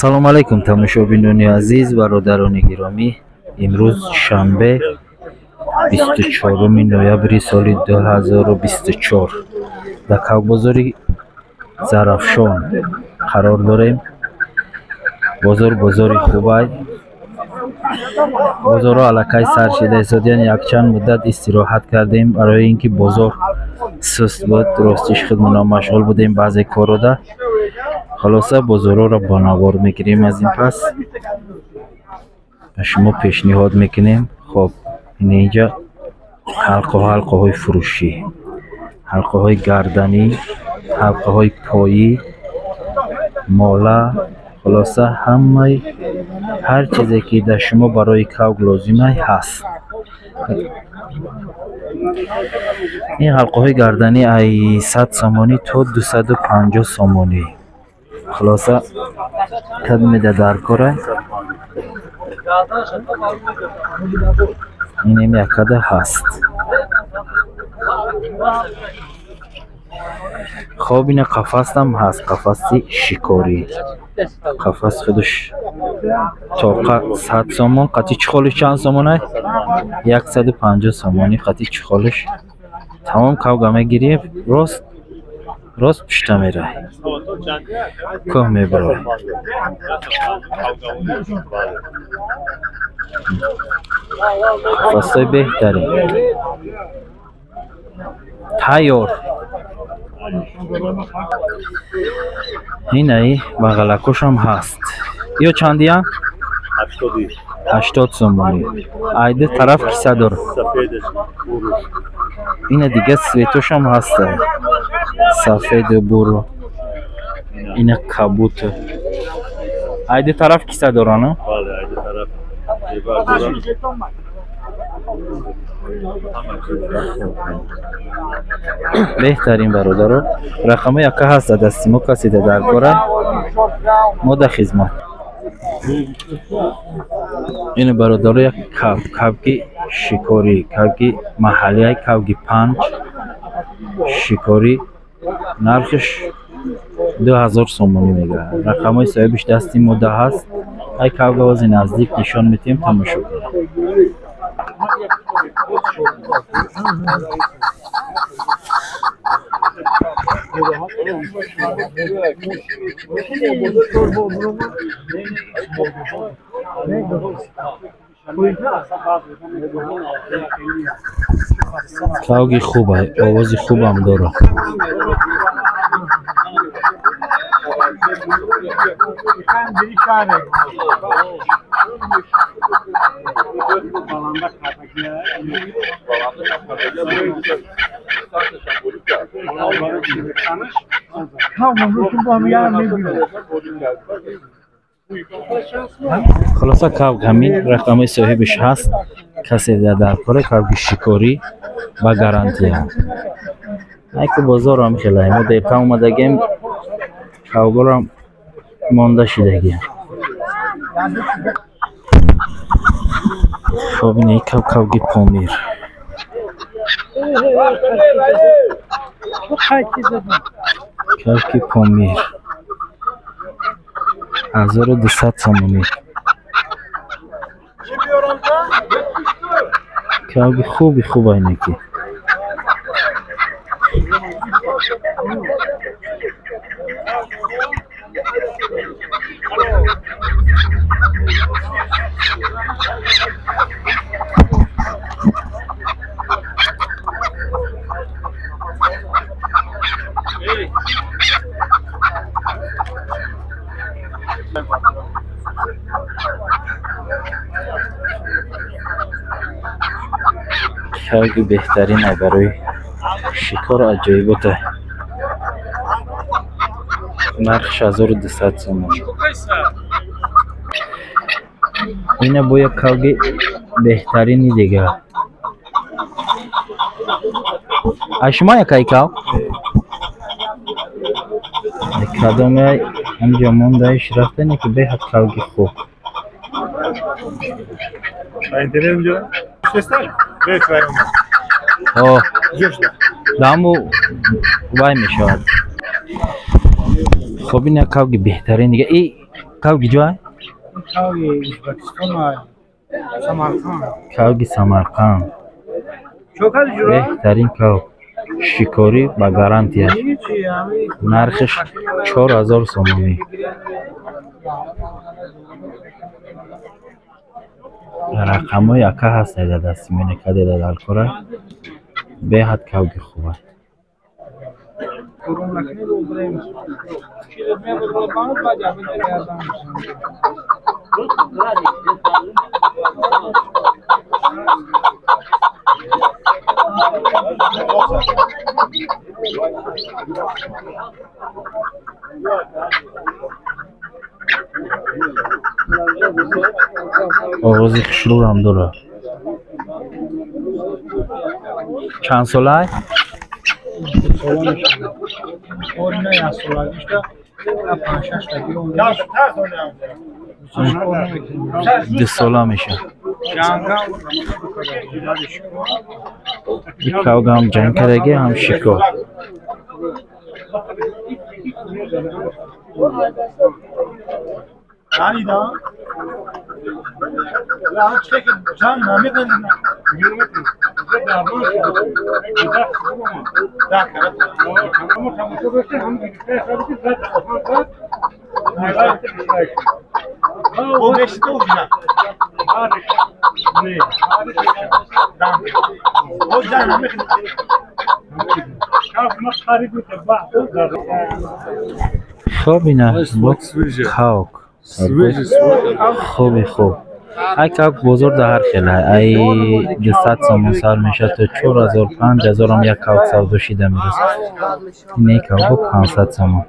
салому алайкум тамошобинони азиз бародарони гиромӣ. имрӯз шанбе 24 ноябри соли 2024 дар кавбозори Зарафшон қарор дорем. бозори хубай. бозорро аллакай сар шуда ҳисодиан якчанд муддат истироҳат кардем барои ин ки бозор суст буд. ростиш худмона машғул будем баъзе корода. خلاصه بازارها را با نوار میگیریم. از این پس به شما پیشنهاد میکنیم. خب اینجا حلقه های فروشی، حلقه های گردنی، حلقه های پایی، ماله، خلاصه همه هر چیزی که در شما برای کوگ لازمه هست. این حلقه های گردنی ای 100 سامانی تا 250 سامانی. خلاصه کدوم در کاره اینم یک کده هست. خب این قفس هم هست، قفس شکاری. قفس خودش تا 100 سامان. قطعی چخالش چند سامانه؟ 150 سامانی قطعی چخالش. تمام کوگمه گیری راست پشته میره که میبره. قفصای بهتری تیار. اینه بغلکوش هم هست. یا چندی هم؟ 80 سومانی. ایده طرف کیسه داره. اینه دیگه سویتوش هم هست. سفید برو. اینه کبوت. ایده طرف کیسه داره نه؟ بله ایده طرف. بهترین برادر رقم یکه هست دستی ما کسی در کاره ما در خدمت. این برادر یک کوگی شکاری، کوگی محلی، کوگی پنج شکاری. نرخش 2000 سومانی میگه. رقم های صاحبش دستی ما ده هست. ای کوگ از نزدیک نشان میتیم تماشا کنیم. کوگی خوبه، آواز خوب هم داره. خلاصه کوگ همین رقم صاحبش هست. کسی در کاره کوگ شکاری و گارانتی هم. ایک بازار هم خیلی ما در کام اومدگیم کوگ هم مانده شدگیم. خب این کوگی پامیر. کوگی پامیر 1200 سامانی. کوگی خوبه اینه که کوگی بهترینه برای شکار عجایباته. نرخش 1200 سومانی. اینه باید کوگی بهترینی دیگه. شما یکی کوگ؟ کدومه اینجا موندهش رفتنی که به کوگی خوب. اینجا شستای دامو وای میشود. خب این کوگی بهترین دیگه. ای کاوگی جای؟ کاوی ازبکستان سمرقند. کاوگی سمرقند. چوکا جورا؟ بهترین کاو. شکاری با گارانتی است. نرخش 4000 سومانی. رقم‌های یکا هست در دستی منکده در دالکوره. بهت کاوگی خوبه. آغازی خشلور هم داره. چند ساله؟ دو ساله میشه. یک کاوگ هم جنگ کرده هم شکار. خب اینه کاوگ خوبی خوب. ای کاوگ بزرگ در هر خیله ای 200 سومون سر میشه تا 4000 5000 هم یک کاوگ سودا شده میرسه. اینه کاوگ 500 سومون.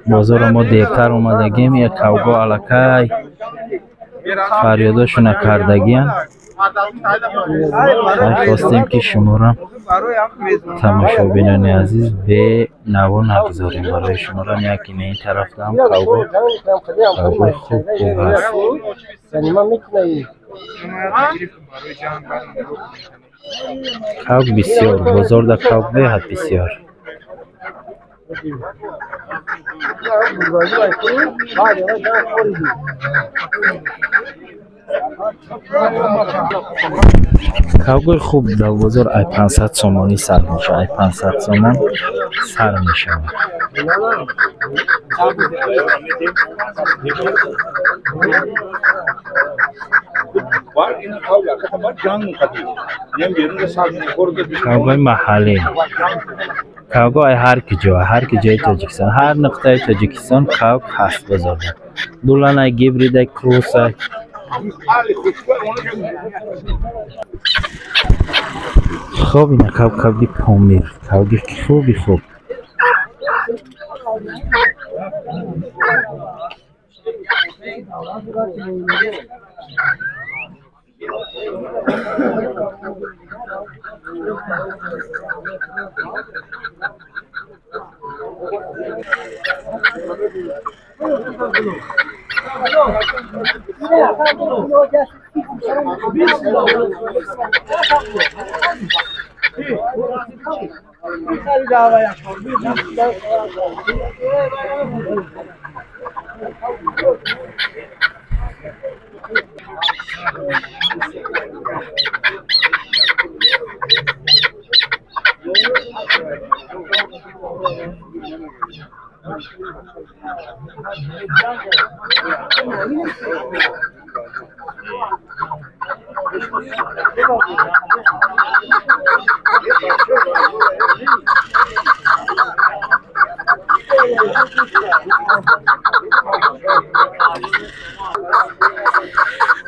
بازار ما دیرتر اومدگیم یک کاوگ الکی فریاداشون کردگیان. خواستیم که شما را تماشابینان عزیز به نوا نگذاریم. برای شما را یکی این طرف هم کاوگ خوب هست. کاوگ بسیار بزرگ کاوگ بهت بسیار. کاوگ خوب در بازار ای 500 سومانی سر میشه. ای 500 سومان سر میشه. کاوگ محلی. کاوگ هر کی جای تاجیکستان هر نقطه تاجیکستان کاوگ هست بزرگ. دولانه گیبریده کروسه. خب اینه کاوگ پامیر. کاوگ خوبی خوب.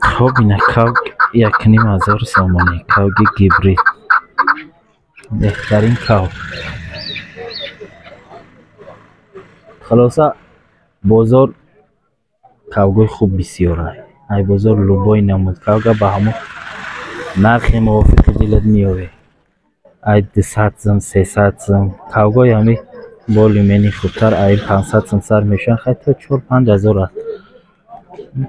خب اینه کاوگ 1500 سومانی. کاوگ گیبرید بهترین کاوگ. خلاصه بازار کاوگ خوب بسیاره. ای بازار لوبای نمود کاوگ به همون نرخ موافق دلت میاره. ای 200 سوم 300 سوم کاوگ همی بالی منی خوبتر ای 500 سوم سر میشن. خیلی تا 4 5000 است.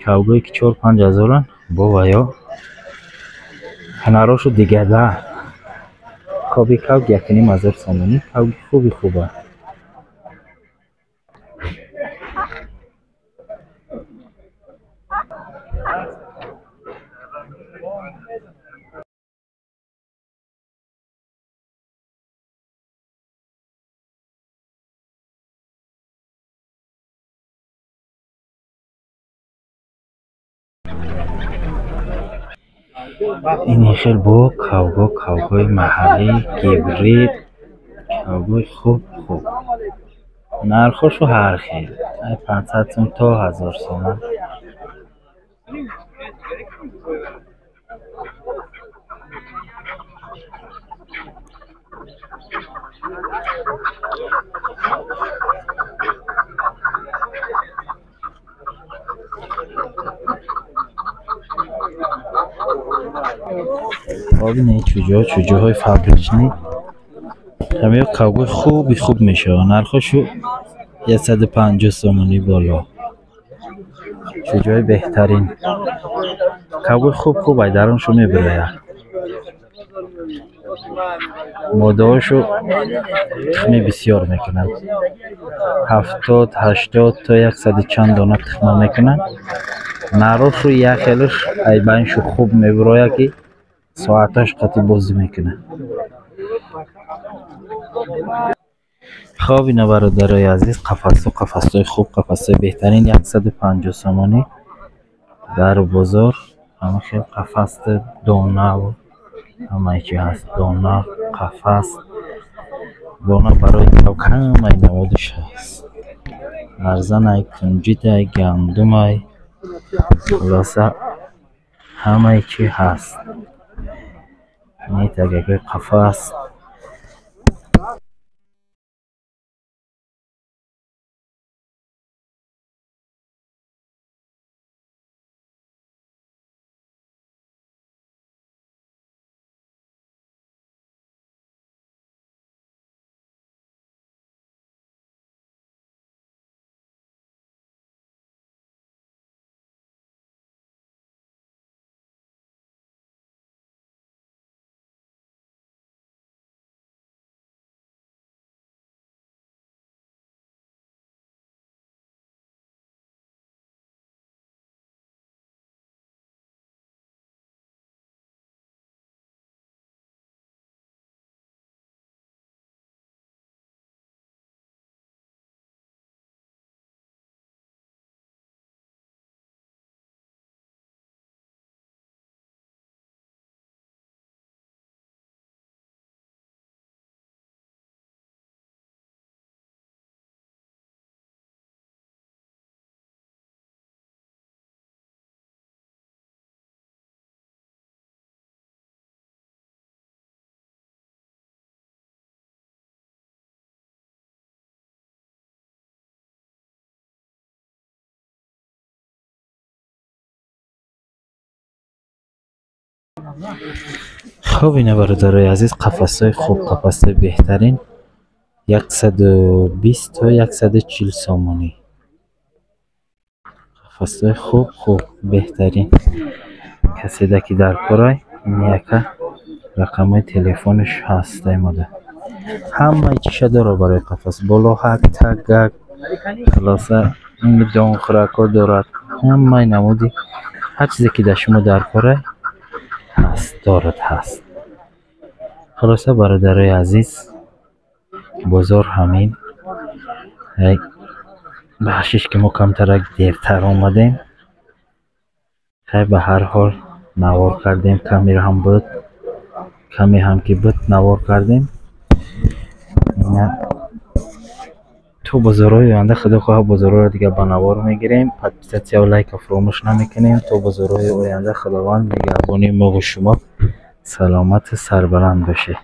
کاوگی که 4 5000 با یا هنراشو دیگه ده. کاوگ 1500 سومانی. کاوگ خوبی خوبه. این خیلی با کاوگوی محلی گیبرید کاوگوی خوب نرخشو هر خیلی 500 سوم تا 1000 سوم. ببینید چوجوهای فابریچنی همه کاوگوی خوب میشه نرخشو 150 سومانی بالا. چوجوهای بهترین کاوگوی خوب ای درونشو میبره مادهاشو تخمی بسیار میکنن 70 80 تا 100 چند دانه تخمه میکنن. نرخشو یک خیلیش ای بینشو خوب میبره که ساعتاش قطعی بازی میکنه. خب اینا برادرای عزیز قفسای خوب قفسای بهترین 150 سومانی در بازار. همه خیلی قفس دانه و همه چی هست دانه قفس دانه برای کم ای نوادش هست ارزن ای کنجید ای گندم ای خلاصه همه چی هست نیتگه قفس. خب اینا برادرای عزیز قفسای خوب قفسای بهترین 120 تا 140 سومانی قفسای خوب بهترین. کسی دکی در کارای این یکه رقمای تلفنش هست ایماده همه چیشه داره برای قفس بالا حق تگک خلاصه این دان خرکا دارد همه نمودی هر چیزی که در شما در کارای هست. خلاصه برادرای عزیز بازار همین بخشش که ما کمتر دیرتر آمدیم خیلی به هر حال نوار کردیم کمی هم بود کمی هم که بود نوار کردیم. تو بازارهای آینده خدا خواه بازارها دیگه با نوار میگیریم پس و لایک فراموش نمیکنیم. تو بازارهای آینده خداوند نگهبانی ما و شما سلامت سربلند باشه.